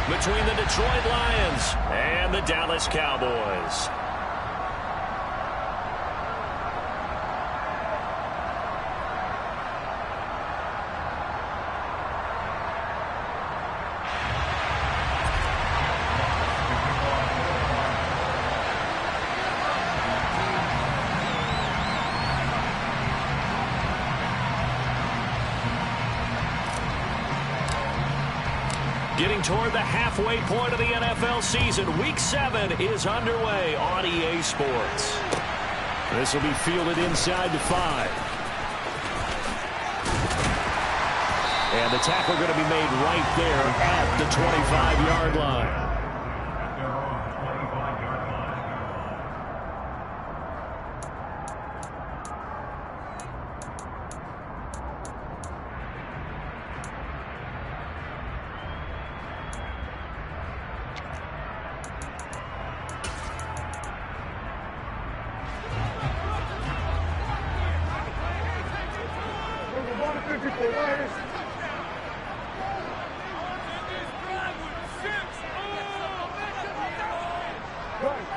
between the Detroit Lions and the Dallas Cowboys. Getting toward the halfway point of the NFL season. Week 7 is underway on EA Sports. This will be fielded inside the 5. And the tackle going to be made right there at the 25-yard line.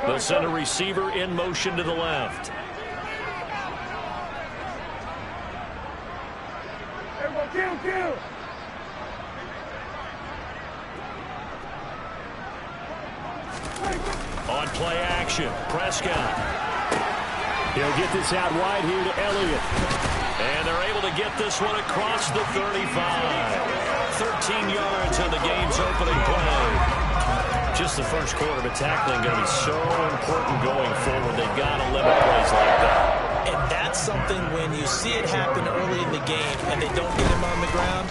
They'll send a receiver in motion to the left. On play action, Prescott. He'll get this out wide here to Elliott. And they're able to get this one across the 35. 13 yards on the game's opening play. Just the first quarter, but tackling going to be so important going forward. They've got to limit plays like that. And that's something when you see it happen early in the game and they don't get him on the ground,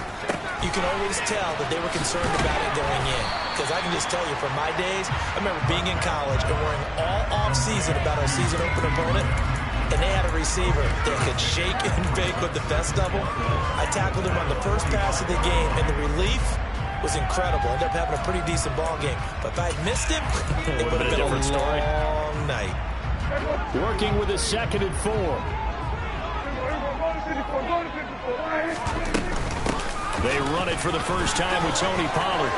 you can always tell that they were concerned about it going in. Because I can just tell you from my days, I remember being in college and worrying all off-season about our season open opponent. And they had a receiver that could shake and bake with the best of them. I tackled him on the first pass of the game, and the relief was incredible. Ended up having a pretty decent ball game. But if I had missed him, it would have been a long night. Working with a 2nd and 4. They run it for the first time with Tony Pollard.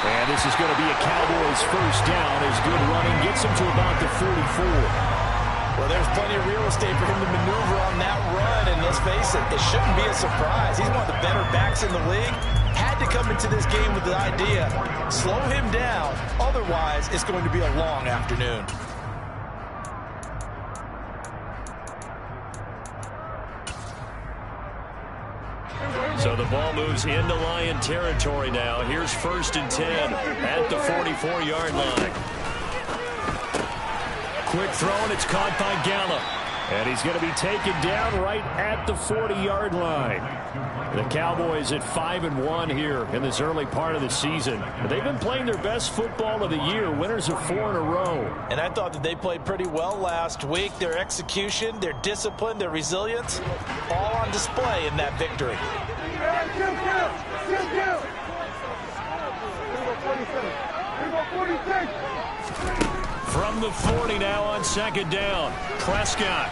And this is going to be a Cowboys first down as good running gets him to about the 44. Well, there's plenty of real estate for him to maneuver on that run, and let's face it, it shouldn't be a surprise. He's one of the better backs in the league. Had to come into this game with the idea, slow him down, otherwise it's going to be a long afternoon. So the ball moves into Lion territory now. Here's 1st and 10 at the 44-yard line. Quick throw, and it's caught by Gallup. And he's going to be taken down right at the 40-yard line. The Cowboys at 5-1 here in this early part of the season. They've been playing their best football of the year, winners of 4 in a row. And I thought that they played pretty well last week. Their execution, their discipline, their resilience, all on display in that victory. From the 40 now on 2nd down, Prescott.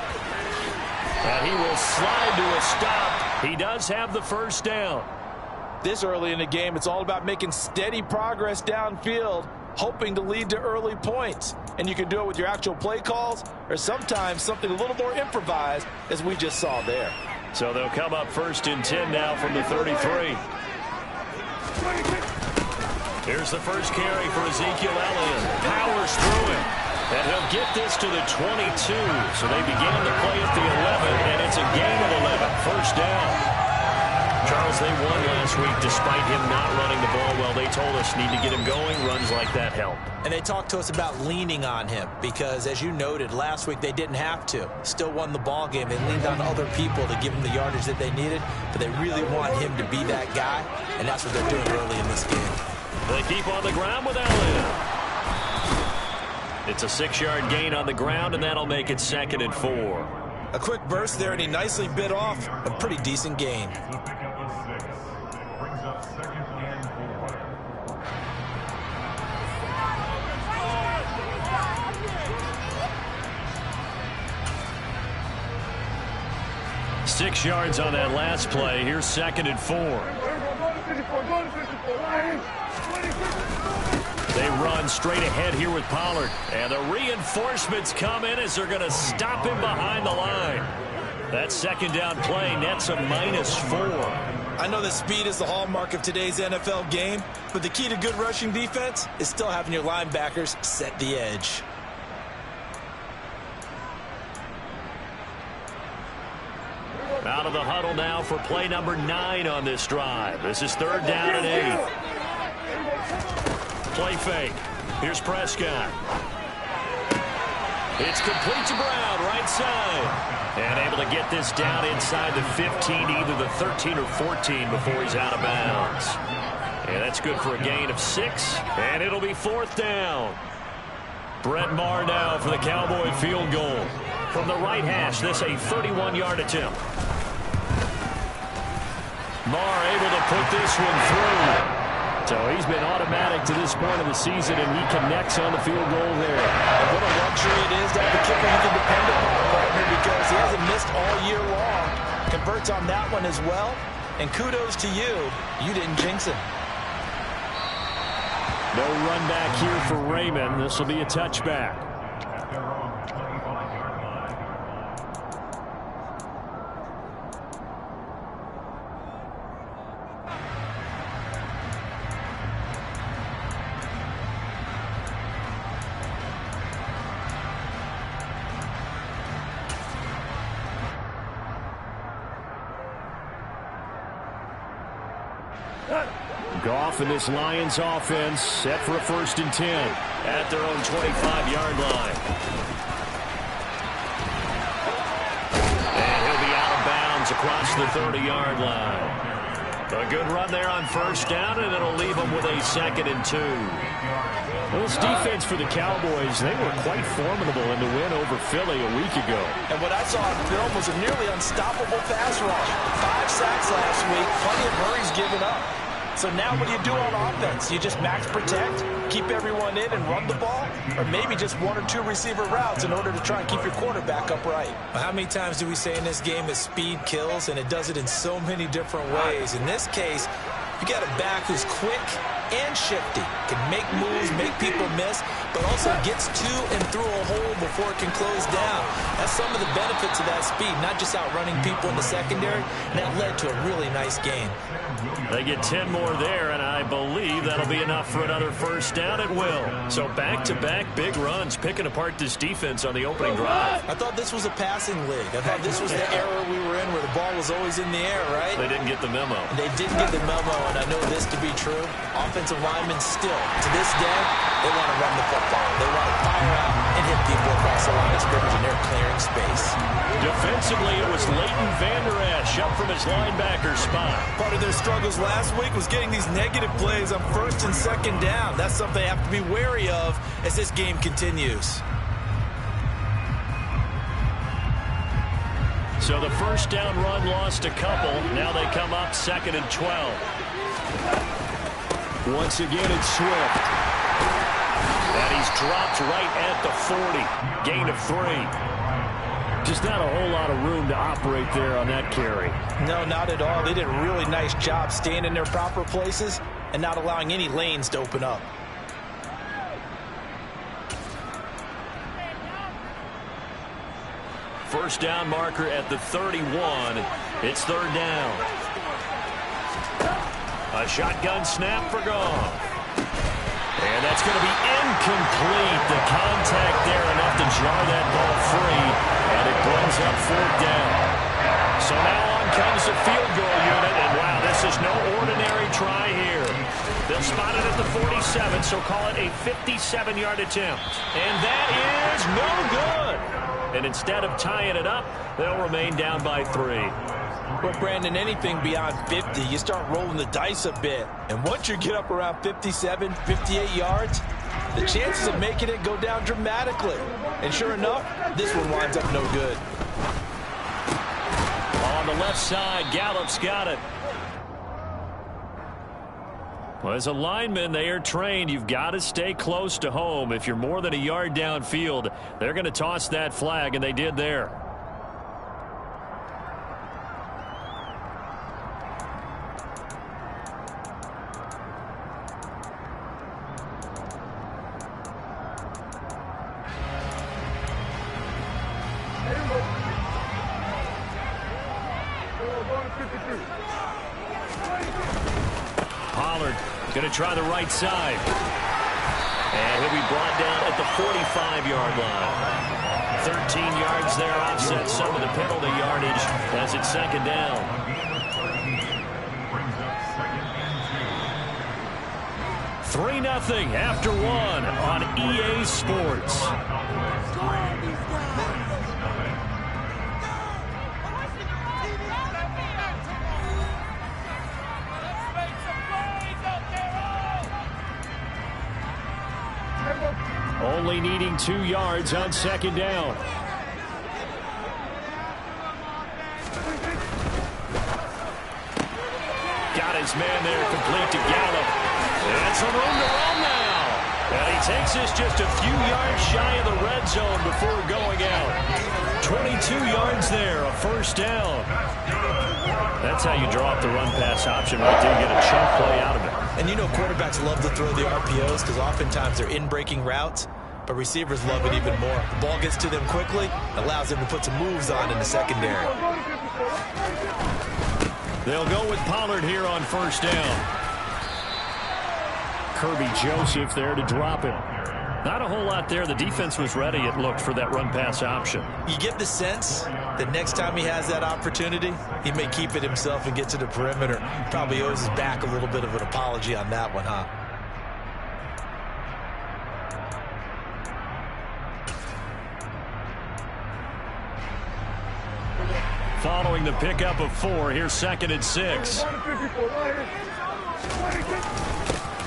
And he will slide to a stop. He does have the first down. This early in the game, it's all about making steady progress downfield, hoping to lead to early points. And you can do it with your actual play calls or sometimes something a little more improvised, as we just saw there. So they'll come up 1st and 10 now from the 33. Here's the first carry for Ezekiel Elliott. Powers through it. And he'll get this to the 22. So they began the play at the 11, and it's a gain of 11. First down. Charles, they won last week despite him not running the ball well. They told us need to get him going. Runs like that help. And they talked to us about leaning on him because, as you noted, last week they didn't have to. Still won the ball game. They leaned on other people to give them the yardage that they needed, but they really want him to be that guy, and that's what they're doing early in this game. They keep on the ground with Elliott. It's a 6-yard gain on the ground, and that'll make it 2nd and 4. A quick burst there, and he nicely bit off a pretty decent gain. Six yards on that last play. Here's 2nd and 4. run straight ahead here with Pollard. And the reinforcements come in as they're going to stop him behind the line. That second down play nets a -4. I know that speed is the hallmark of today's NFL game, but the key to good rushing defense is still having your linebackers set the edge. Out of the huddle now for play number 9 on this drive. This is 3rd down and 8. Play fake. Here's Prescott. It's complete to Brown, right side. And able to get this down inside the 15, either the 13 or 14 before he's out of bounds. And that's good for a gain of 6, and it'll be 4th down. Brett Maher now for the Cowboy field goal. From the right hash, this a 31-yard attempt. Maher able to put this one through. So he's been automatic to this point of the season, and he connects on the field goal there. And what a luxury it is to have a kicker you can depend upon, partner, because he hasn't missed all year long. Converts on that one as well. And kudos to you. You didn't jinx him. No run back here for Raymond. This will be a touchback. Goff and this Lions offense set for a 1st and 10 at their own 25-yard line. And he'll be out of bounds across the 30-yard line. A good run there on 1st down, and it'll leave them with a 2nd and 2. Well, this defense for the Cowboys, they were quite formidable in the win over Philly a week ago. And what I saw on film was a nearly unstoppable pass rush. 5 sacks last week, plenty of hurries given up. So now what do you do on offense? You just max protect, keep everyone in and run the ball? Or maybe just 1 or 2 receiver routes in order to try and keep your quarterback upright? Well, how many times do we say in this game that speed kills, and it does it in so many different ways? In this case, you got a back who's quick and shifty, can make moves, make people miss, but also gets to and through a hole before it can close down. That's some of the benefits of that speed, not just outrunning people in the secondary, and that led to a really nice game. They get 10 more there, and I believe that'll be enough for another 1st down at will. So back-to-back big runs, picking apart this defense on the opening drive. I thought this was a passing league. I thought this was the era we were in where the ball was always in the air, right? They didn't get the memo. They didn't get the memo, and I know this to be true. Offensive linemen still, to this day, they want to run the football. They want to fire out and hit people across the line of scrimmage, and they're clearing space. Defensively, it was Leighton Vander Esch up from his linebacker spot. Part of their struggles last week was getting these negative plays on 1st and 2nd down. That's something they have to be wary of as this game continues. So the 1st down run lost a couple. Now they come up 2nd and 12. Once again, it's Swift. And he's dropped right at the 40. Gain of 3. Just not a whole lot of room to operate there on that carry. No, not at all. They did a really nice job staying in their proper places and not allowing any lanes to open up. First down marker at the 31. It's 3rd down. A shotgun snap for Goff. And that's going to be incomplete. The contact there enough to jar that ball free. And it brings up 4th down. So now on comes the field goal unit. And wow, this is no ordinary try here. They'll spot it at the 47, so call it a 57-yard attempt. And that is no good. And instead of tying it up, they'll remain down by 3. Well, Brandon, anything beyond 50, you start rolling the dice a bit. And once you get up around 57, 58 yards, the chances of making it go down dramatically. And sure enough, this one winds up no good. On the left side, Gallup's got it. Well, as a lineman, they are trained. You've got to stay close to home. If you're more than a yard downfield, they're going to toss that flag, and they did there. Pollard going to try the right side. And he'll be brought down at the 45-yard line. 13 yards there, offset some of the penalty yardage as it's second down. 3-0 after one on EA Sports. Only needing 2 yards on second down. Got his man there, complete to Gallup. And some room to run now. And he takes this just a few yards shy of the red zone before going out. 22 yards there, a first down. That's how you draw up the run-pass option right there. You get a chunk play out of it. And you know quarterbacks love to throw the RPOs because oftentimes they're in-breaking routes, but receivers love it even more. The ball gets to them quickly, allows them to put some moves on in the secondary. They'll go with Pollard here on first down. Kirby Joseph there to drop it. Not a whole lot there. The defense was ready, it looked, for that run-pass option. You get the sense that next time he has that opportunity, he may keep it himself and get to the perimeter. Probably owes his back a little bit of an apology on that one, huh? Following the pickup of 4, here's 2nd and 6.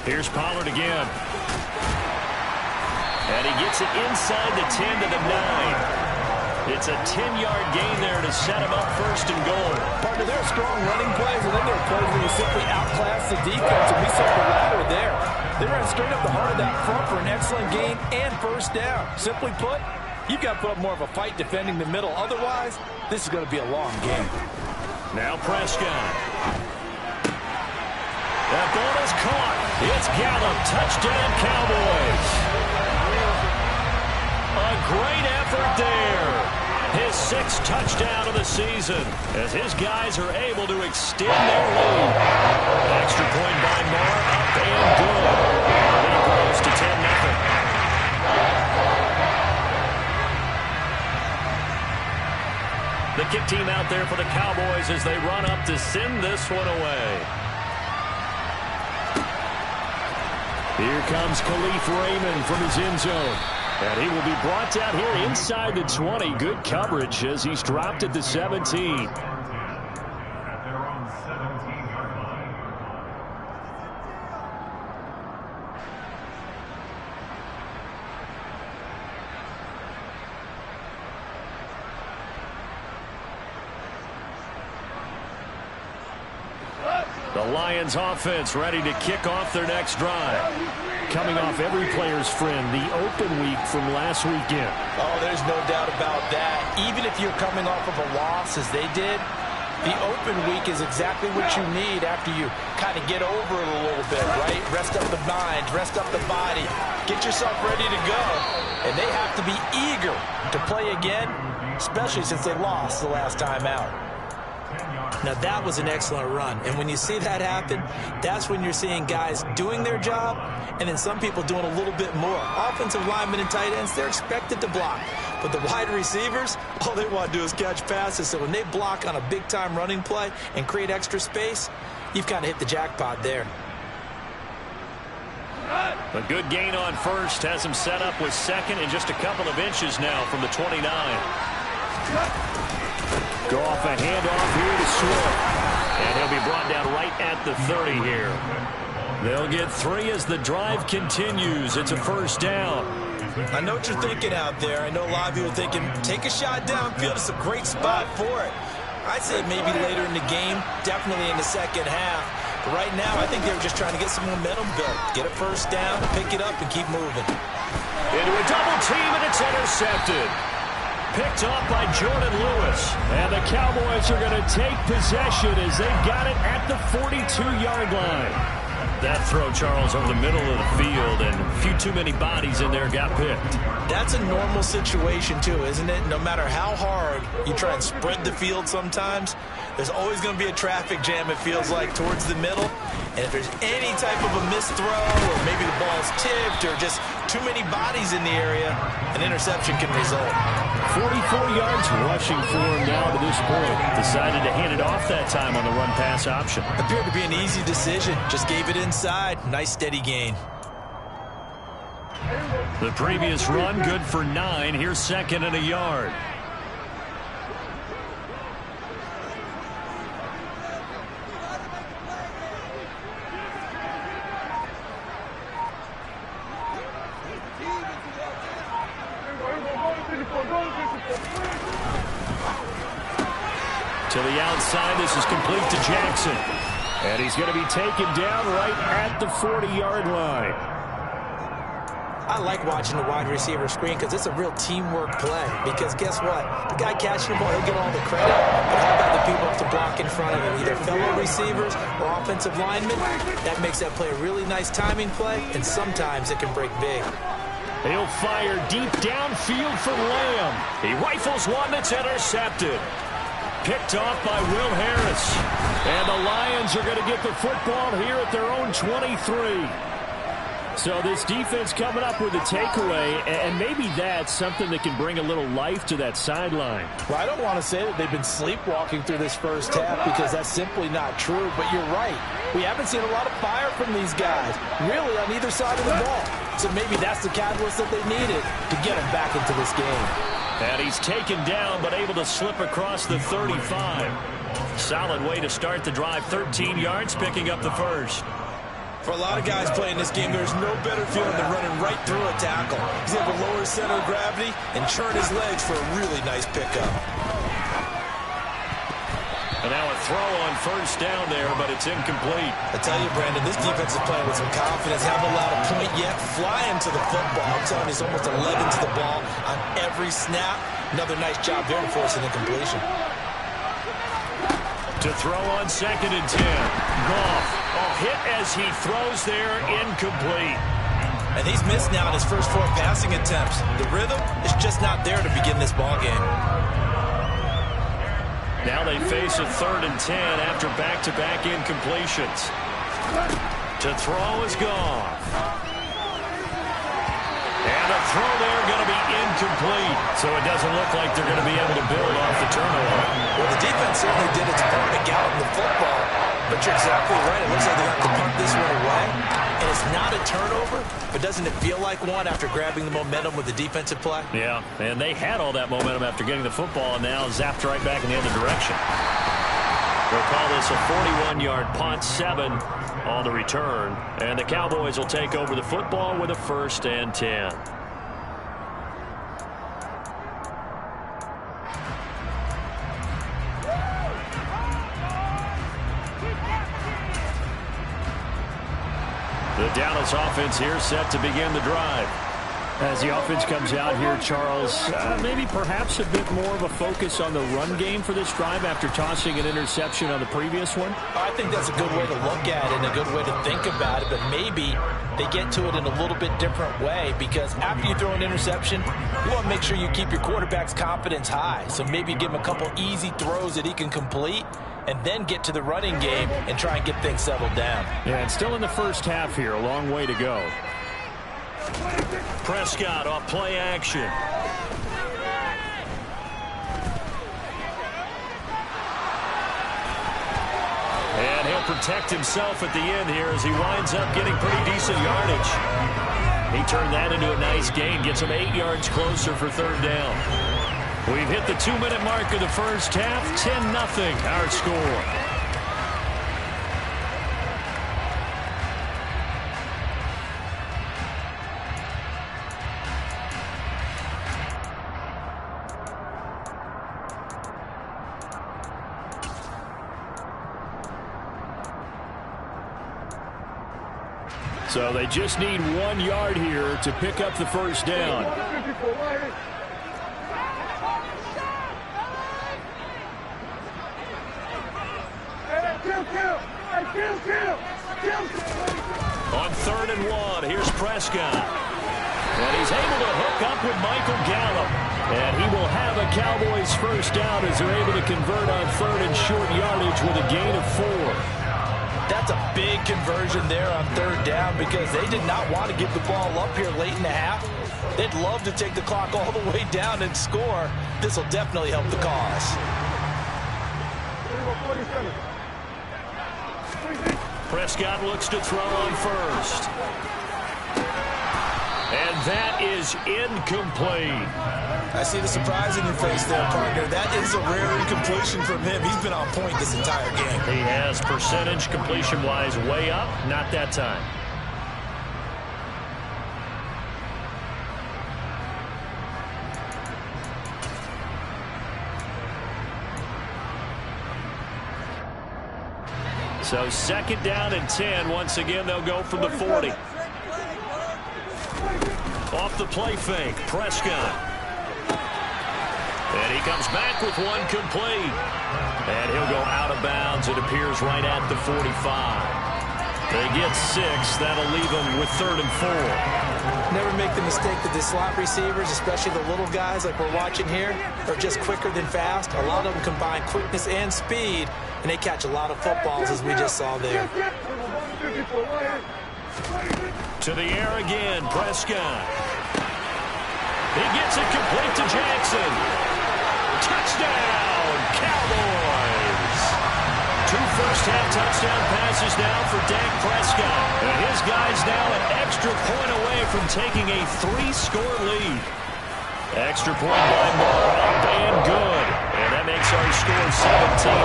Here's Pollard again. And he gets it inside the 10 to the 9. It's a 10-yard gain there to set him up first and goal. Partner, there are strong running plays, and then there are plays where you simply outclass the defense, and we saw the latter there. They ran straight up the heart of that front for an excellent gain and first down. Simply put, you've got to put up more of a fight defending the middle. Otherwise, this is going to be a long game. Now Prescott. That ball is caught. It's Gallup. Touchdown, Cowboys. A great effort there. His 6th touchdown of the season as his guys are able to extend their lead. Extra point by Moore, up and good. Lead grows to 10-0. The kick team out there for the Cowboys as they run up to send this one away. Here comes Khalif Raymond from his end zone. And he will be brought down here inside the 20. Good coverage as he's dropped at the 17. The Lions offense ready to kick off their next drive. Coming off every player's friend, the open week from last weekend. Oh, there's no doubt about that. Even if you're coming off of a loss as they did, the open week is exactly what you need after you kind of get over it a little bit, right? Rest up the mind, rest up the body, get yourself ready to go. And they have to be eager to play again, especially since they lost the last time out. Now, that was an excellent run. And when you see that happen, that's when you're seeing guys doing their job and then some people doing a little bit more. Offensive linemen and tight ends, they're expected to block. But the wide receivers, all they want to do is catch passes. So when they block on a big-time running play and create extra space, you've kind of hit the jackpot there. A good gain on first has him set up with 2nd and just a couple of inches now from the 29. Go off a handoff here to Swift. And he'll be brought down right at the 30 here. They'll get 3 as the drive continues. It's a first down. I know what you're thinking out there. I know a lot of you are thinking, take a shot downfield. It's a great spot for it. I'd say maybe later in the game, definitely in the second half. But right now, I think they were just trying to get some momentum built. Get a first down, pick it up, and keep moving. Into a double team, and it's intercepted. Picked off by Jordan Lewis. And the Cowboys are going to take possession as they've got it at the 42-yard line. That throw, Charles, over the middle of the field, and a few too many bodies in there got picked. That's a normal situation, too, isn't it? No matter how hard you try and spread the field sometimes, There's always going to be a traffic jam, it feels like, towards the middle. And if there's any type of a missed throw, or maybe the ball's tipped, or just too many bodies in the area, an interception can result. 44 yards rushing for him now to this point. Decided to hand it off that time on the run-pass option. Appeared to be an easy decision. Just gave it inside. Nice, steady gain. The previous run, good for 9. Here's 2nd and a yard. To the outside, this is complete to Jackson. And he's going to be taken down right at the 40-yard line. I like watching the wide receiver screen because it's a real teamwork play. Because guess what? The guy catching the ball, he'll get all the credit. But how about the people up to block in front of him? Either fellow receivers or offensive linemen. That makes that play a really nice timing play, and sometimes it can break big. He'll fire deep downfield for Lamb. He rifles one that's intercepted. Picked off by Will Harris. And the Lions are going to get the football here at their own 23. So this defense coming up with a takeaway, and maybe that's something that can bring a little life to that sideline. Well, I don't want to say that they've been sleepwalking through this first half because that's simply not true, but you're right. We haven't seen a lot of fire from these guys, really on either side of the ball. So maybe that's the catalyst that they needed to get them back into this game. And he's taken down, but able to slip across the 35. Solid way to start the drive. 13 yards, picking up the first. For a lot of guys playing this game, there's no better feeling than running right through a tackle. He's able to lower his center of gravity and churn his legs for a really nice pickup. And now a throw on first down there, but it's incomplete. I tell you, Brandon, this defense is playing with some confidence. Haven't allowed a point yet. Flying to the football. I'm telling you, it's almost 11 to the ball on every snap. Another nice job there to force an incompletion. To throw on 2nd and 10. Goff. Hit as he throws there, incomplete. And he's missed now in his first 4 passing attempts. The rhythm is just not there to begin this ball game. Now they face a 3rd and 10 after back-to-back incompletions. To throw is Goff. And a throw there going to be incomplete. So it doesn't look like they're going to be able to build off the turnover. Well, the defense certainly did its part to gallop the football. But you're exactly right. It looks like they're going to punt this one away. And it's not a turnover, but doesn't it feel like one after grabbing the momentum with the defensive play? Yeah, and they had all that momentum after getting the football and now zapped right back in the other direction. They'll call this a 41-yard punt, 7 on the return. And the Cowboys will take over the football with a 1st and 10. The Dallas offense here set to begin the drive. As the offense comes out here, Charles, maybe perhaps a bit more of a focus on the run game for this drive after tossing an interception on the previous one? I think that's a good way to look at it and a good way to think about it, but maybe they get to it in a little bit different way because after you throw an interception, you want to make sure you keep your quarterback's confidence high. So maybe give him a couple easy throws that he can complete and then get to the running game and try and get things settled down. Yeah, and still in the first half here, a long way to go. Prescott off play action. And he'll protect himself at the end here as he winds up getting pretty decent yardage. He turned that into a nice gain, gets him 8 yards closer for 3rd down. We've hit the 2-minute mark of the first half. 10-0 our score. So they just need 1 yard here to pick up the first down. On 3rd and 1, here's Prescott. And he's able to hook up with Michael Gallup. And he will have a Cowboys first down as they're able to convert on third and short yardage with a gain of 4. That's a big conversion there on third down because they did not want to give the ball up here late in the half. They'd love to take the clock all the way down and score. This will definitely help the cause. Prescott looks to throw on first. And that is incomplete. I see the surprise in your face there, partner. That is a rare incompletion from him. He's been on point this entire game. He has percentage completion-wise way up. Not that time. So second down and 10. Once again, they'll go from the 40. Off the play fake, Prescott. And he comes back with one complete. And he'll go out of bounds. It appears right at the 45. They get 6. That'll leave them with 3rd and 4. Never make the mistake that the slot receivers, especially the little guys like we're watching here, are just quicker than fast. A lot of them combine quickness and speed, and they catch a lot of footballs, as we just saw there. To the air again, Prescott. He gets it complete to Jackson. Touchdown, Cowboys. 2 first-half touchdown passes now for Dak Prescott. And his guys now an extra point away from taking a 3-score lead. Extra point by Moore, up and good. And that makes our score 17-0.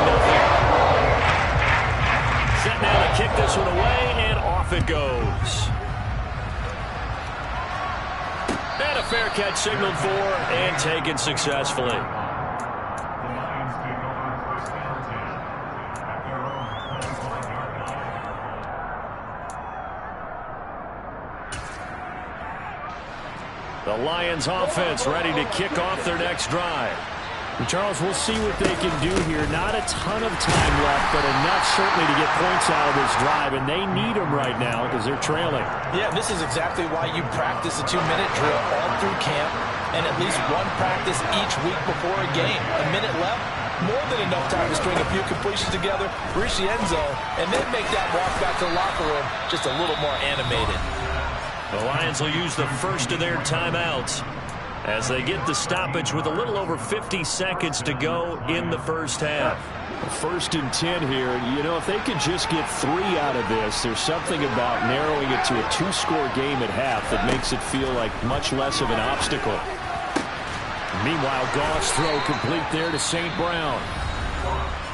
Set now to kick this one away, and off it goes. And a fair catch signaled for and taken successfully. The Lions offense ready to kick off their next drive. And Charles, we'll see what they can do here. Not a ton of time left, but enough certainly to get points out of this drive, and they need them right now because they're trailing. Yeah, this is exactly why you practice a 2-minute drill all through camp and at least one practice each week before a game. A minute left, more than enough time to string a few completions together, reach the end zone, and then make that walk back to the locker room just a little more animated. The Lions will use the first of their timeouts as they get the stoppage with a little over 50 seconds to go in the first half. 1st and 10 here. You know, if they could just get 3 out of this, there's something about narrowing it to a 2-score game at half that makes it feel like much less of an obstacle. Meanwhile, Goff's throw complete there to St. Brown.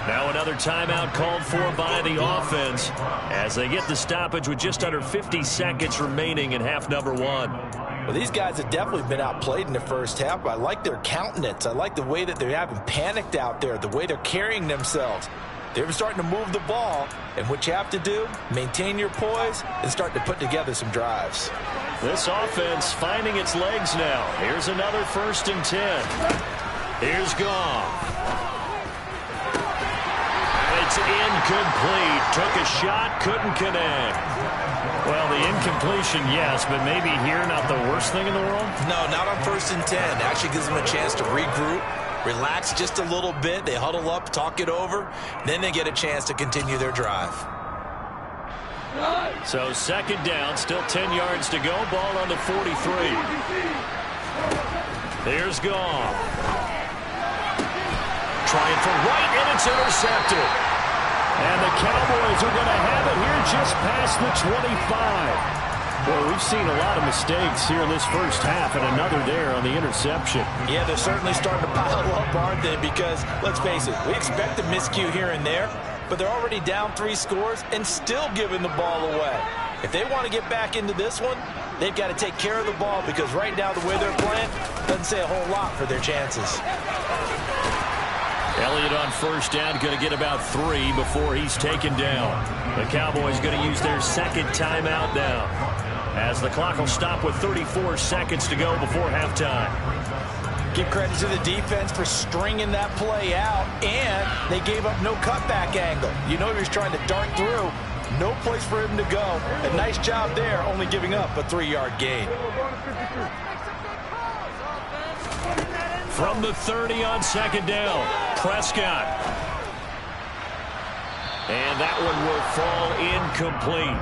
Now another timeout called for by the offense as they get the stoppage with just under 50 seconds remaining in half number 1. Well, these guys have definitely been outplayed in the first half. I like their countenance. I like the way that they haven't panicked out there, the way they're carrying themselves. They're starting to move the ball, and what you have to do, maintain your poise and start to put together some drives. This offense finding its legs now. Here's another 1st and 10. Here's Goff. It's incomplete. Took a shot, couldn't connect. Well, the incompletion, yes, but maybe here not the worst thing in the world? No, not on 1st and 10. It actually gives them a chance to regroup, relax just a little bit. They huddle up, talk it over, then they get a chance to continue their drive. So second down, still 10 yards to go. Ball on the 43. Here's Goff. Trying for right, and it's intercepted. And the Cowboys are going to have it here just past the 25. Well, we've seen a lot of mistakes here in this first half, and another there on the interception. Yeah, they're certainly starting to pile up, aren't they? Because, let's face it, we expect a miscue here and there, but they're already down 3 scores and still giving the ball away. If they want to get back into this one, they've got to take care of the ball because right now the way they're playing doesn't say a whole lot for their chances. Elliott on first down, going to get about 3 before he's taken down. The Cowboys going to use their second timeout now, as the clock will stop with 34 seconds to go before halftime. Give credit to the defense for stringing that play out, and they gave up no cutback angle. You know you're trying to dart through. No place for him to go. A nice job there, only giving up a 3-yard gain. From the 30 on second down, Prescott. And that one will fall incomplete.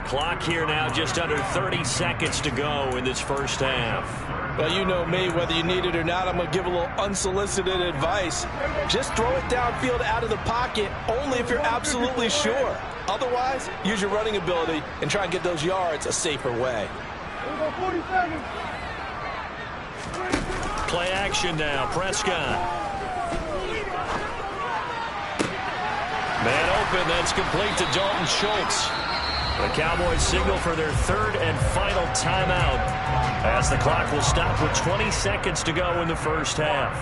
Clock here now, just under 30 seconds to go in this first half. Well, you know me, whether you need it or not, I'm going to give a little unsolicited advice. Just throw it downfield out of the pocket, only if you're absolutely sure. Otherwise, use your running ability and try and get those yards a safer way. Play action now, Prescott. Man open, that's complete to Dalton Schultz. The Cowboys signal for their third and final timeout as the clock will stop with 20 seconds to go in the first half.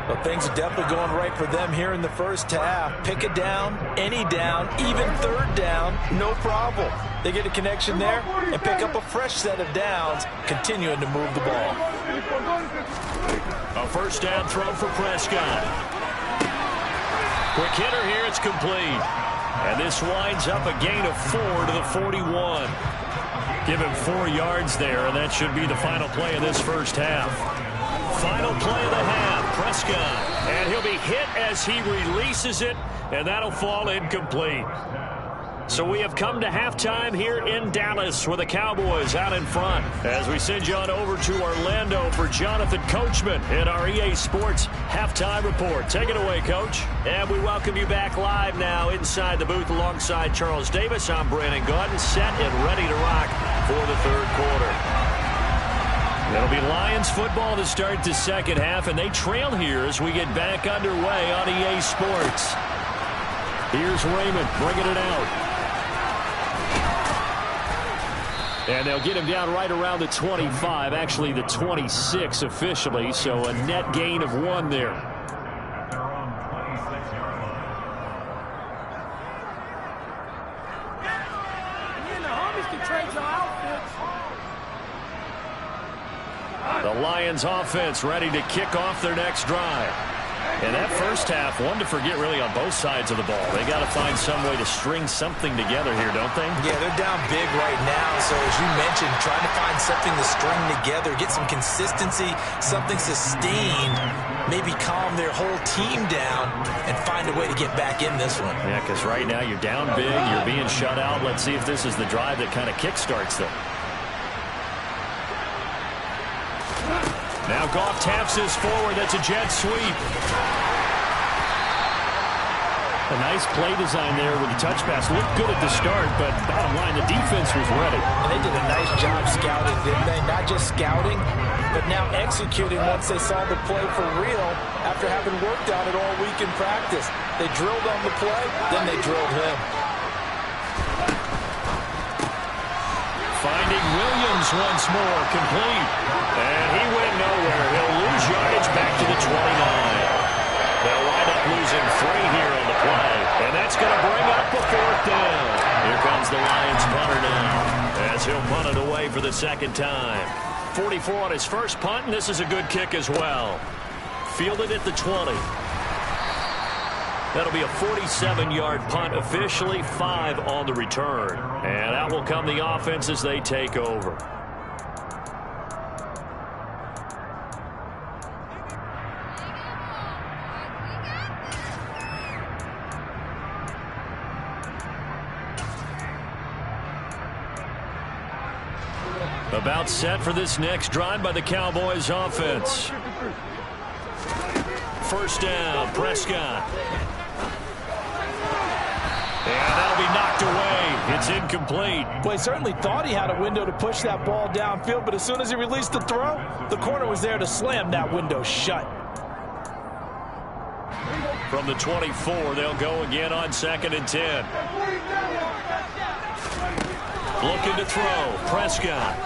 Well, things are definitely going right for them here in the first half. Pick a down, any down, even third down, no problem. They get a connection there and pick up a fresh set of downs, continuing to move the ball. A first down throw for Prescott. Quick hitter here, it's complete. And this winds up a gain of 4 to the 41. Give him 4 yards there, and that should be the final play of this first half. Final play of the half, Prescott. And he'll be hit as he releases it, and that'll fall incomplete. So we have come to halftime here in Dallas with the Cowboys out in front. As we send you on over to Orlando for Jonathan Coachman in our EA Sports Halftime Report. Take it away, Coach. And we welcome you back live now inside the booth alongside Charles Davis. I'm Brandon Gordon, set and ready to rock for the third quarter. It'll be Lions football to start the second half, and they trail here as we get back underway on EA Sports. Here's Raymond bringing it out. And they'll get him down right around the 25, actually the 26 officially, so a net gain of 1 there. The Lions offense ready to kick off their next drive. And that first half, one to forget really on both sides of the ball. They got to find some way to string something together here, don't they? Yeah, they're down big right now. So as you mentioned, trying to find something to string together, get some consistency, something sustained, maybe calm their whole team down and find a way to get back in this one. Yeah, because right now you're down big, you're being shut out. Let's see if this is the drive that kind of kickstarts them. Now Goff taps this forward. That's a jet sweep. A nice play design there with the touch pass. Looked good at the start, but bottom line, the defense was ready. And they did a nice job scouting, didn't they? Not just scouting, but now executing once they saw the play for real after having worked on it all week in practice. They drilled on the play, then they drilled him. Finding Williams once more, complete. And he went nowhere. He'll lose yardage back to the 29. They'll wind up losing 3 here on the play. And that's going to bring up a 4th down. Here comes the Lions punter now, as he'll punt it away for the second time. 44 on his first punt, and this is a good kick as well. Fielded at the 20. That'll be a 47-yard punt, officially 5 on the return. And out will come the offense as they take over. About set for this next drive by the Cowboys offense. First down, Prescott. And that'll be knocked away. It's incomplete. Well, he certainly thought he had a window to push that ball downfield, but as soon as he released the throw, the corner was there to slam that window shut. From the 24, they'll go again on 2nd and 10. Looking to throw, Prescott.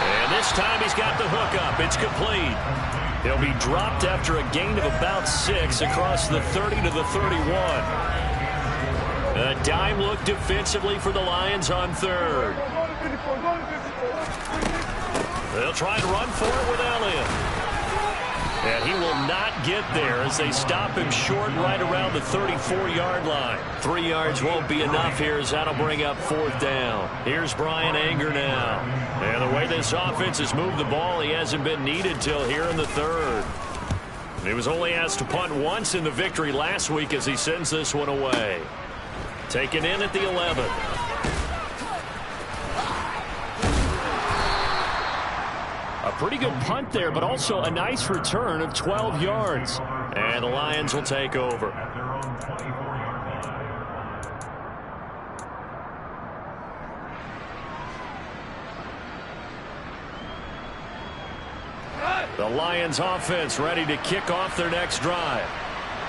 And this time he's got the hook up. It's complete. He'll be dropped after a gain of about 6 across the 30 to the 31. A dime look defensively for the Lions on 3rd. They'll try and run for it with Elliott. And he will not get there as they stop him short right around the 34-yard line. 3 yards won't be enough here as that'll bring up 4th down. Here's Brian Anger now. And the way this offense has moved the ball, he hasn't been needed till here in the 3rd. He was only asked to punt once in the victory last week as he sends this one away. Taken in at the 11. A pretty good punt there, but also a nice return of 12 yards. And the Lions will take over. The Lions offense ready to kick off their next drive.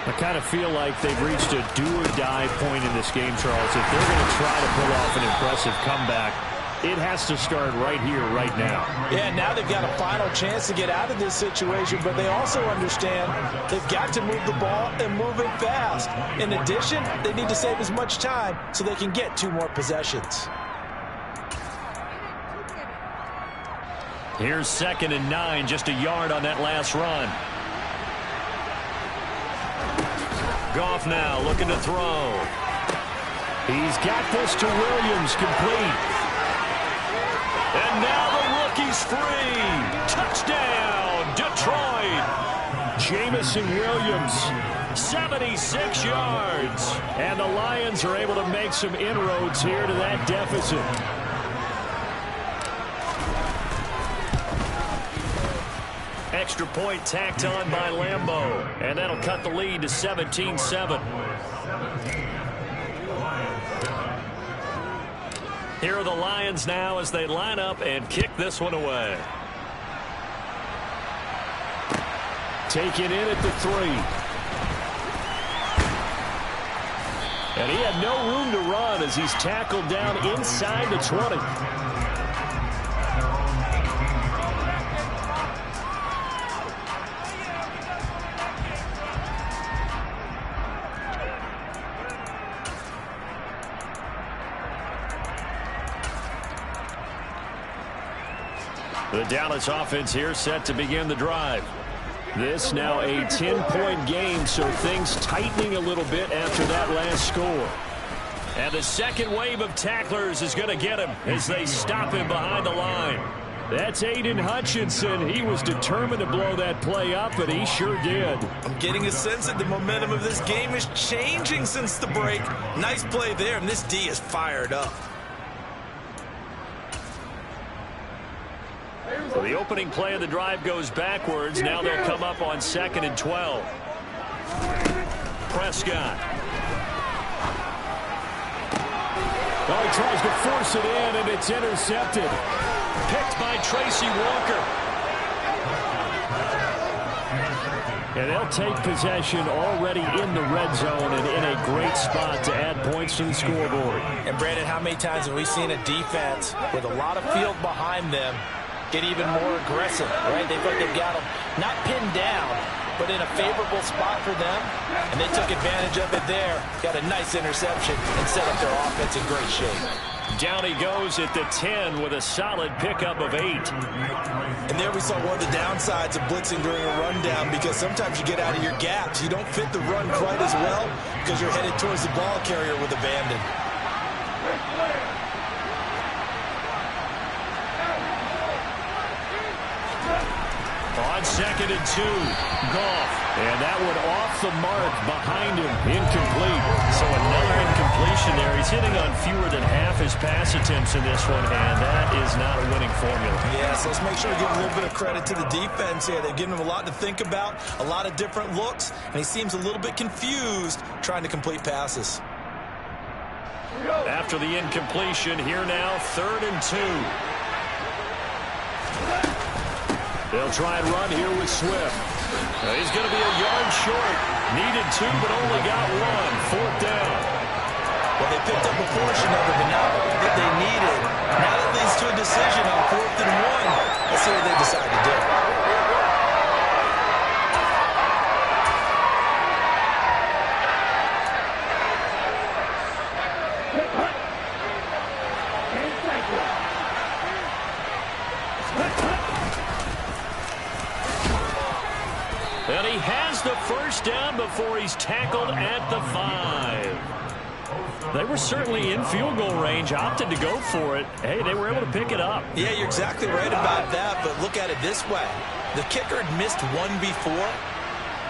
I kind of feel like they've reached a do-or-die point in this game, Charles. If they're going to try to pull off an impressive comeback, it has to start right here, right now. Yeah, now they've got a final chance to get out of this situation, but they also understand they've got to move the ball and move it fast. In addition, they need to save as much time so they can get 2 more possessions. Here's 2nd and 9, just a yard on that last run. Goff now looking to throw. He's got this to Williams, complete. And now the rookie's free. Touchdown, Detroit. Jamison Williams, 76 yards. And the Lions are able to make some inroads here to that deficit. Extra point tacked on by Lambeau. And that'll cut the lead to 17-7. Here are the Lions now as they line up and kick this one away. Taken in at the 3. And he had no room to run as he's tackled down inside the 20. The Dallas offense here set to begin the drive. This now a 10-point game, so things tightening a little bit after that last score. And the second wave of tacklers is going to get him as they stop him behind the line. That's Aiden Hutchinson. He was determined to blow that play up, and he sure did. I'm getting a sense that the momentum of this game is changing since the break. Nice play there, and this D is fired up. So the opening play of the drive goes backwards. Now they'll come up on 2nd and 12. Prescott. Oh, he tries to force it in, and it's intercepted. Picked by Tracy Walker. And they'll take possession already in the red zone and in a great spot to add points to the scoreboard. And, Brandon, how many times have we seen a defense with a lot of field behind them get even more aggressive, right? They feel like they've got them not pinned down, but in a favorable spot for them, and they took advantage of it there. Got a nice interception and set up their offense in great shape. Down he goes at the 10 with a solid pickup of 8. And there we saw one of the downsides of blitzing during a rundown, because sometimes you get out of your gaps. You don't fit the run quite as well because you're headed towards the ball carrier with abandon. On 2nd and 2, Goff. And that one off the mark behind him, incomplete. So another incompletion there. He's hitting on fewer than half his pass attempts in this one, and that is not a winning formula. Yeah, so let's make sure we give a little bit of credit to the defense here. They've given him a lot to think about, a lot of different looks, and he seems a little bit confused trying to complete passes. After the incompletion, here now, 3rd and 2. They'll try and run here with Swift. He's going to be a yard short. Needed 2, but only got 1. 4th down. Well, they picked up a portion of it, but not all that they needed. Now that leads to a decision on 4th and 1. Let's see what they decide to do. And he has the first down before he's tackled at the 5. They were certainly in field goal range, opted to go for it. Hey, they were able to pick it up. Yeah, you're exactly right about that, but look at it this way. The kicker had missed one before,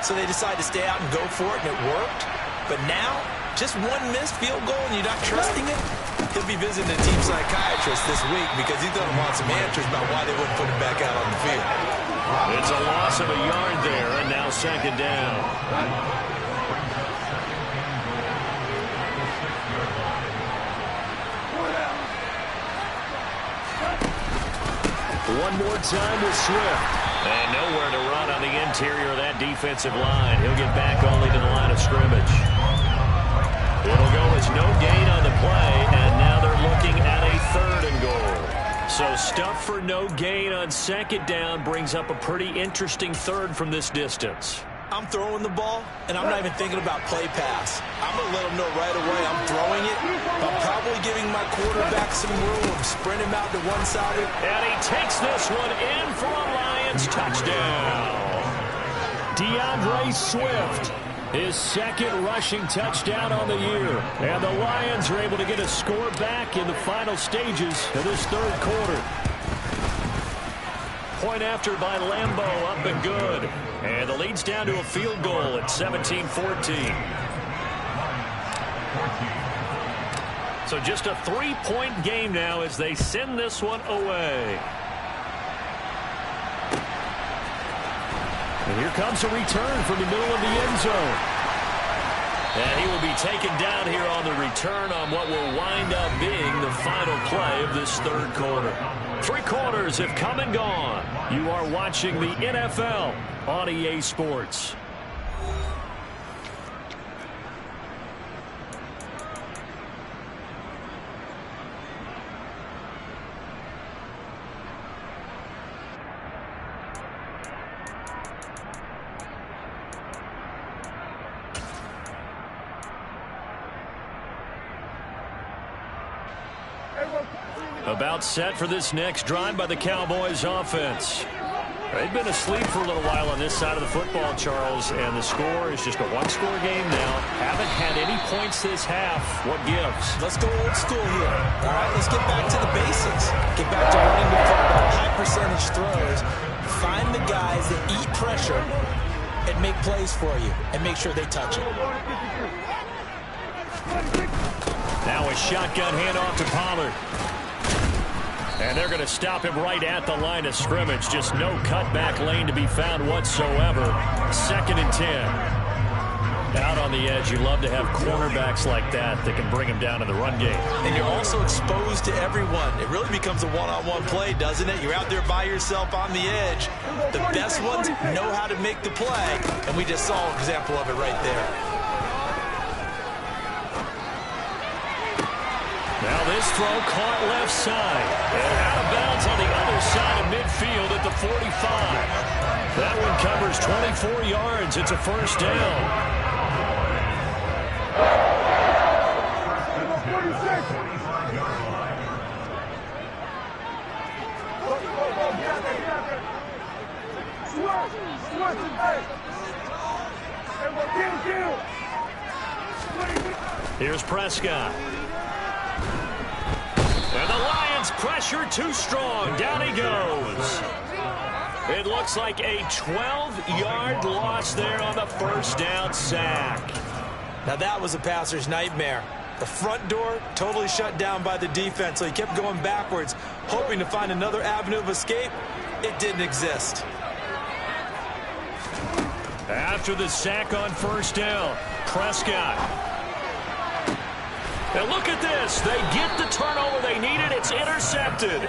so they decided to stay out and go for it, and it worked. But now, just one missed field goal and you're not trusting it? He'll be visiting a team psychiatrist this week because he's going to want some answers about why they wouldn't put him back out on the field. It's a loss of a yard there, and now second down. One more time with Swift. And nowhere to run on the interior of that defensive line. He'll get back only to the line of scrimmage. It'll go as no gain on the play, and now they're looking at a 3rd and goal. So stuff for no gain on second down brings up a pretty interesting 3rd from this distance. I'm throwing the ball, and I'm not even thinking about play pass. I'm going to let them know right away I'm throwing it. I'm probably giving my quarterback some room, sprint him out to one side. And he takes this one in for a Lions touchdown. DeAndre Swift, his 2nd rushing touchdown on the year. And the Lions are able to get a score back in the final stages of this 3rd quarter. Point after by Lambo, up and good. And the lead's down to a field goal at 17-14. So just a 3-point game now as they send this one away. And here comes a return from the middle of the end zone. And he will be taken down here on the return on what will wind up being the final play of this 3rd quarter. 3 quarters have come and gone. You are watching the NFL on EA Sports. About set for this next drive by the Cowboys offense. They've been asleep for a little while on this side of the football, Charles, and the score is just a 1-score game now. Haven't had any points this half. What gives? Let's go old school here. All right, let's get back to the basics. Get back to running the football, high percentage throws. Find the guys that eat pressure and make plays for you and make sure they touch it. Now a shotgun handoff to Pollard. And they're going to stop him right at the line of scrimmage. Just no cutback lane to be found whatsoever. 2nd and 10. Out on the edge, you love to have cornerbacks like that can bring him down in the run game. And you're also exposed to everyone. It really becomes a one-on-one play, doesn't it? You're out there by yourself on the edge. The best ones know how to make the play, and we just saw an example of it right there. Now this throw caught left side. And out of bounds on the other side of midfield at the 45. That one covers 24 yards. It's a 1st down. Here's Prescott. And the Lions pressure too strong. Down he goes. It looks like a 12-yard loss there on the 1st down sack. Now that was a passer's nightmare. The front door totally shut down by the defense, so he kept going backwards, hoping to find another avenue of escape. It didn't exist. After the sack on 1st down, Prescott. And look at this. They get the turnover they needed. It's intercepted.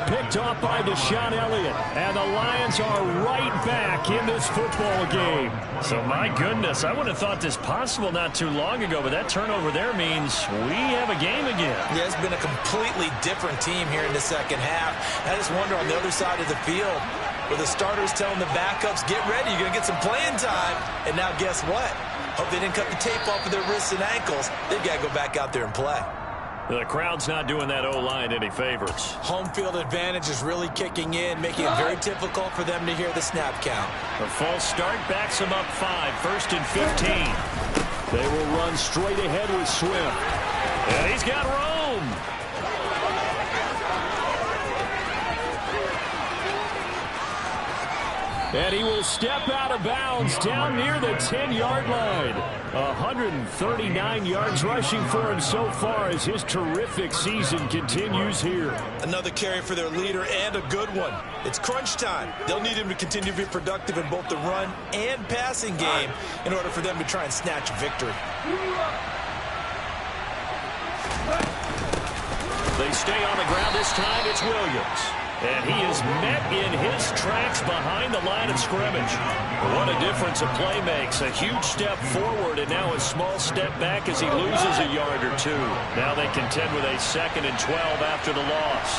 Picked off by Deshaun Elliott. And the Lions are right back in this football game. So, my goodness, I wouldn't have thought this possible not too long ago, but that turnover there means we have a game again. Yeah, it's been a completely different team here in the 2nd half. I just wonder on the other side of the field, where the starters telling the backups, get ready, you're going to get some playing time. And now guess what? Hope they didn't cut the tape off of their wrists and ankles. They've got to go back out there and play. The crowd's not doing that O-line any favors. Home field advantage is really kicking in, making it very difficult for them to hear the snap count. A false start backs them up 5, 1st and 15. They will run straight ahead with Swift. And he's got room. And he will step out of bounds down near the 10-yard line. 139 yards rushing for him so far as his terrific season continues here. Another carry for their leader and a good one. It's crunch time. They'll need him to continue to be productive in both the run and passing game in order for them to try and snatch victory. They stay on the ground this time. It's Williams. And he is met in his tracks behind the line of scrimmage. What a difference a play makes. A huge step forward and now a small step back as he loses a yard or two. Now they contend with a 2nd and 12 after the loss.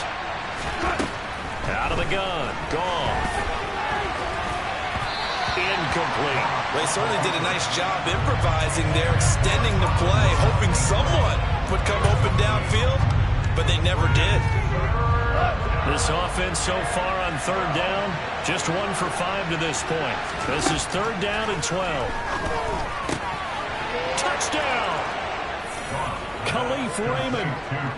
Out of the gun. Gone. Incomplete. They certainly did a nice job improvising there, extending the play, hoping someone would come open downfield, but they never did. This offense so far on 3rd down, just 1 for 5 to this point. This is 3rd down and 12. Touchdown! Khalif Raymond,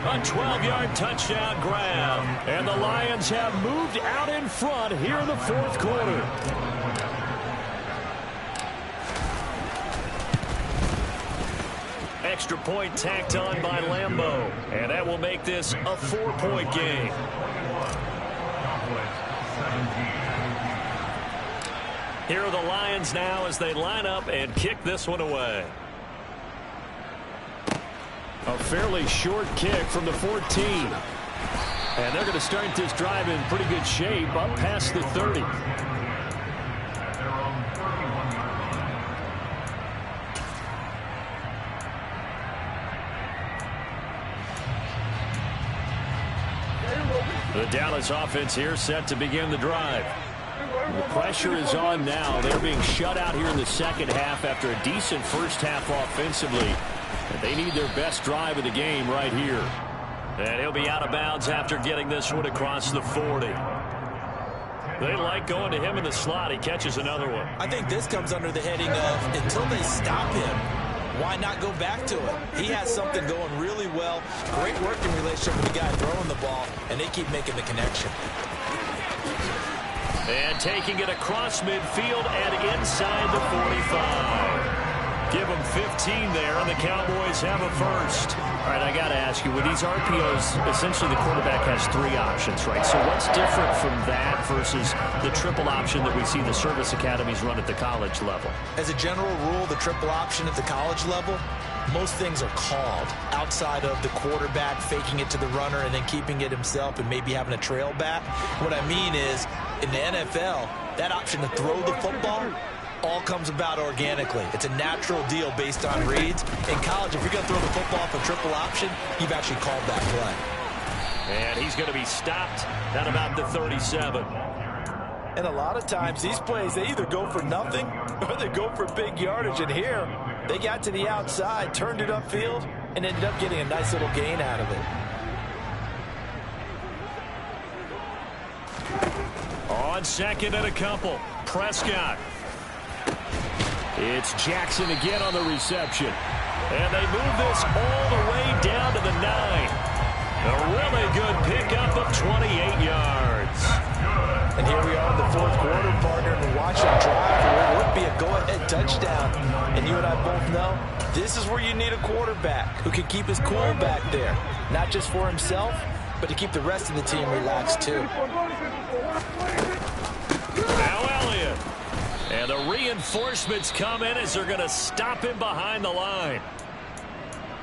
a 12-yard touchdown grab. And the Lions have moved out in front here in the 4th quarter. Extra point tacked on by Lambeau. And that will make this a 4-point game. Here are the Lions now as they line up and kick this one away. A fairly short kick from the 14. And they're going to start this drive in pretty good shape up past the 30. The Dallas offense here set to begin the drive. The pressure is on now. They're being shut out here in the 2nd half after a decent first half offensively. And they need their best drive of the game right here. And he'll be out of bounds after getting this one across the 40. They like going to him in the slot. He catches another one. I think this comes under the heading of until they stop him, why not go back to it? He has something going really well. Great working relationship with the guy throwing the ball, and they keep making the connection. And taking it across midfield and inside the 45. Give them 15 there, and the Cowboys have a first. All right, I got to ask you, with these RPOs, essentially the quarterback has 3 options, right? So what's different from that versus the triple option that we see the service academies run at the college level? As a general rule, the triple option at the college level, most things are called outside of the quarterback faking it to the runner and then keeping it himself and maybe having a trail back. What I mean is, in the NFL, that option to throw the football all comes about organically. It's a natural deal based on reads. In college, if you're going to throw the football for triple option, you've actually called that play. And he's going to be stopped at about the 37. And a lot of times, these plays, they either go for nothing or they go for big yardage. And here, they got to the outside, turned it upfield, and ended up getting a nice little gain out of it. On 2nd and a couple, Prescott. It's Jackson again on the reception. And they move this all the way down to the 9. A really good pickup of 28 yards. And here we are in the 4th quarter, partner, and watch him drive for what would be a go-ahead touchdown. And you and I both know this is where you need a quarterback who can keep his cool back there. Not just for himself, but to keep the rest of the team relaxed too. Now Elliott. And the reinforcements come in as they're going to stop him behind the line.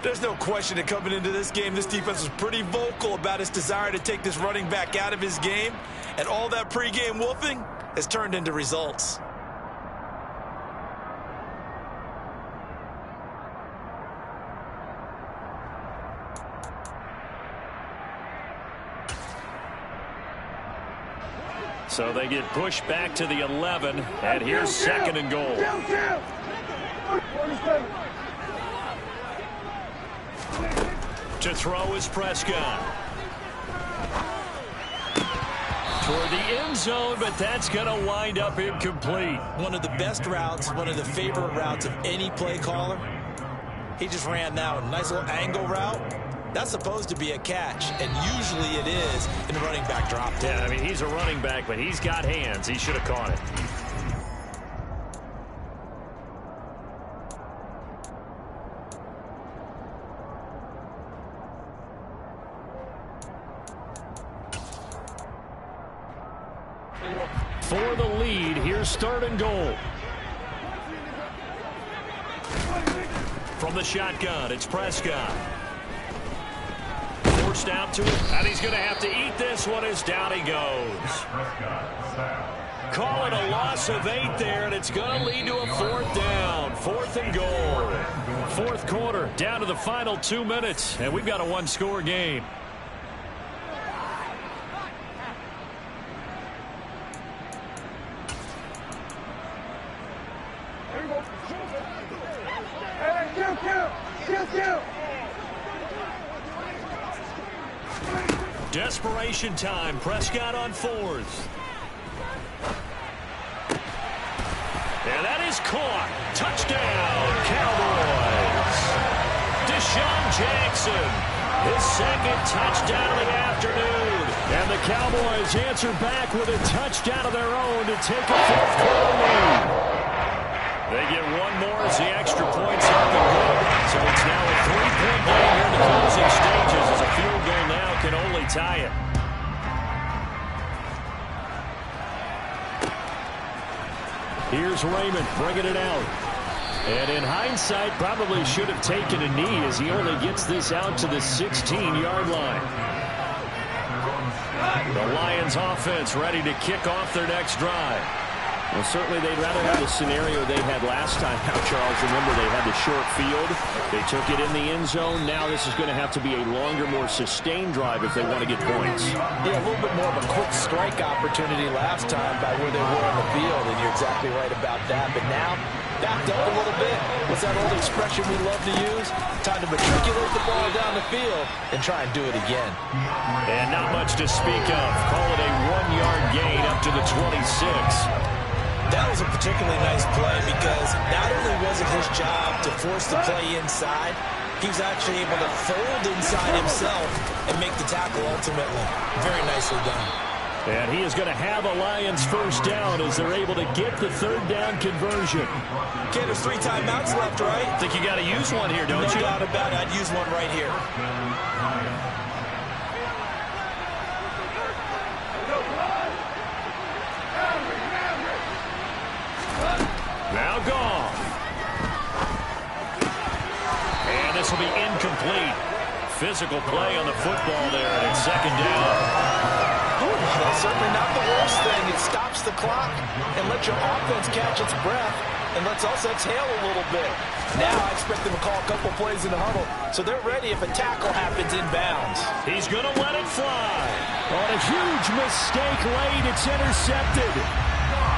There's no question that coming into this game, this defense was pretty vocal about its desire to take this running back out of his game. And all that pregame wolfing has turned into results. So they get pushed back to the 11, and here's 2nd and goal. To throw is Prescott. Toward the end zone, but that's going to wind up incomplete. One of the best routes, one of the favorite routes of any play caller. He just ran that one. Nice little angle route. That's supposed to be a catch, and usually it is in a running back drop. Yeah, I mean, he's a running back, but he's got hands. He should have caught it. For the lead, here's third and goal. From the shotgun, it's Prescott. Forced out to it, and he's going to have to eat this one as down he goes. Call it a loss of 8 there, and it's going to lead to a fourth down. Fourth and goal. Fourth quarter, down to the final 2 minutes, and we've got a one-score game. Desperation time. Prescott on fourth. And that is caught. Touchdown, Cowboys. Deshaun Jackson, his second touchdown of the afternoon. And the Cowboys answer back with a touchdown of their own to take a fourth quarter lead. They get one more as the extra points up and good. So it's now a 3-point game here in the closing stages as a field goal now can only tie it. Here's Raymond bringing it out. And in hindsight, probably should have taken a knee as he only gets this out to the 16-yard line. The Lions offense ready to kick off their next drive. Well, certainly they'd rather have the scenario they had last time out, Charles. Remember, they had the short field. They took it in the end zone. Now this is going to have to be a longer, more sustained drive if they want to get points. Yeah, a little bit more of a quick strike opportunity last time by where they were on the field, and you're exactly right about that. But now, backed up a little bit. What's that old expression we love to use? Time to matriculate the ball down the field and try and do it again. And not much to speak of. Call it a 1-yard gain up to the 26. That was a particularly nice play because not only was it his job to force the play inside, he was actually able to fold inside himself and make the tackle ultimately. Very nicely done. And he is going to have a Lions first down as they're able to get the third down conversion. Okay, there's 3 timeouts left, right? Think you got to use one here, don't you? No doubt about it. I'd use one right here. Now gone. And this will be incomplete. Physical play on the football there, and it's second down. That's certainly not the worst thing. It stops the clock and lets your offense catch its breath and lets us exhale a little bit. Now I expect them to call a couple plays in the huddle, so they're ready if a tackle happens inbounds. He's going to let it fly. On a huge mistake late, it's intercepted.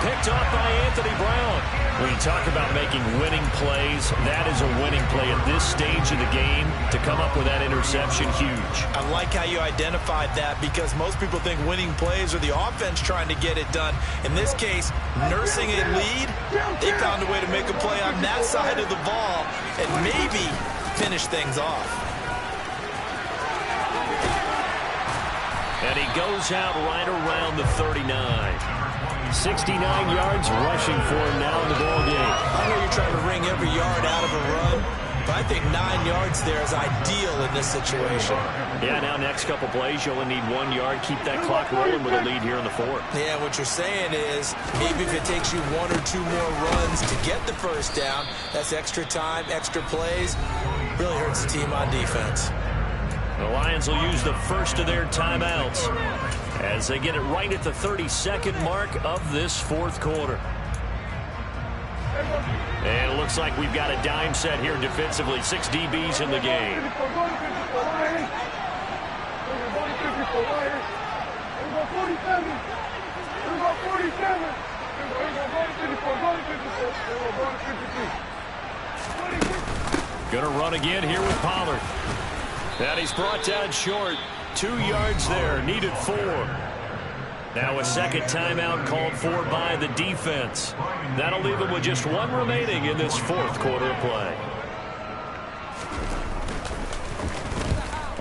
Picked off by Anthony Brown. When you talk about making winning plays, that is a winning play at this stage of the game. To come up with that interception, huge. I like how you identified that because most people think winning plays are the offense trying to get it done. In this case, nursing a lead, they found a way to make a play on that side of the ball and maybe finish things off. And he goes out right around the 39. 69 yards rushing for him now in the ball game. I know you're trying to wring every yard out of a run, but I think 9 yards there is ideal in this situation. Yeah, now next couple plays, you only need 1 yard. Keep that clock rolling with a lead here in the fourth. Yeah, what you're saying is maybe if it takes you 1 or 2 more runs to get the first down, that's extra time, extra plays. Really hurts the team on defense. The Lions will use the first of their timeouts as they get it right at the 32nd mark of this fourth quarter. And it looks like we've got a dime set here defensively. 6 DBs in the game. Gonna run again here with Pollard. And he's brought down short. 2 yards there, needed 4. Now a second timeout called for by the defense. That'll leave him with just 1 remaining in this fourth quarter of play.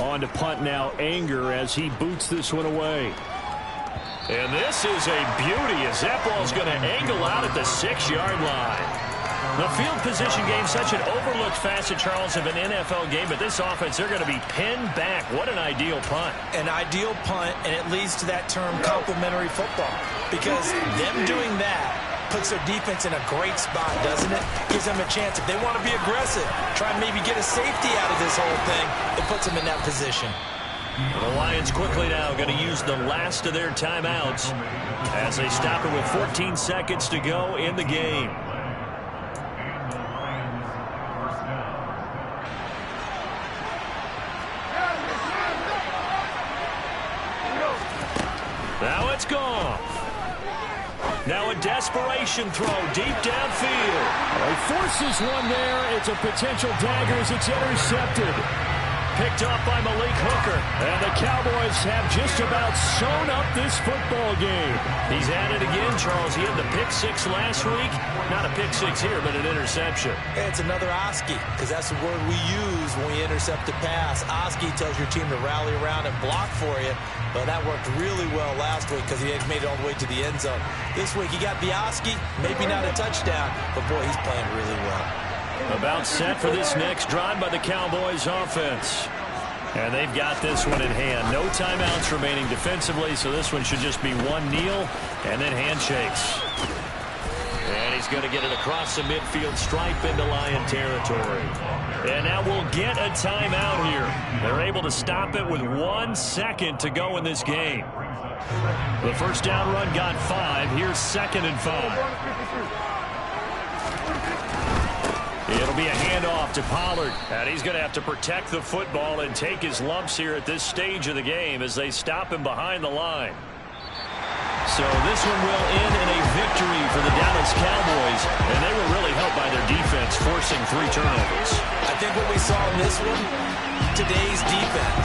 On to punt now, Anger, as he boots this one away. And this is a beauty as that ball's going to angle out at the 6-yard line. The field position game, such an overlooked facet, Charles, of an NFL game, but this offense, they're going to be pinned back. What an ideal punt. An ideal punt, and it leads to that term complementary football, because them doing that puts their defense in a great spot, doesn't it? Gives them a chance. If they want to be aggressive, try and maybe get a safety out of this whole thing, it puts them in that position. The Lions quickly now going to use the last of their timeouts as they stop it with 14 seconds to go in the game. Now it's gone. Now a desperation throw deep downfield. He forces one there. It's a potential dagger as it's intercepted. Picked up by Malik Hooker. And the Cowboys have just about sewn up this football game. He's at it again, Charles. He had the pick 6 last week. Not a pick 6 here, but an interception. It's another Oski, because that's the word we use when we intercept a pass. Oski tells your team to rally around and block for you. But that worked really well last week because he made it all the way to the end zone. This week he got the Oski, maybe not a touchdown, but boy, he's playing really well. About set for this next drive by the Cowboys offense. And they've got this one in hand. No timeouts remaining defensively, so this one should just be one kneel and then handshakes. And he's going to get it across the midfield stripe into Lion territory. And now we'll get a timeout here. They're able to stop it with 1 second to go in this game. The first down run got 5. Here's 2nd and 5. It'll be a handoff to Pollard. And he's going to have to protect the football and take his lumps here at this stage of the game as they stop him behind the line. So this one will end in a victory for the Dallas Cowboys, and they were really helped by their defense forcing 3 turnovers. I think what we saw in this one, today's defense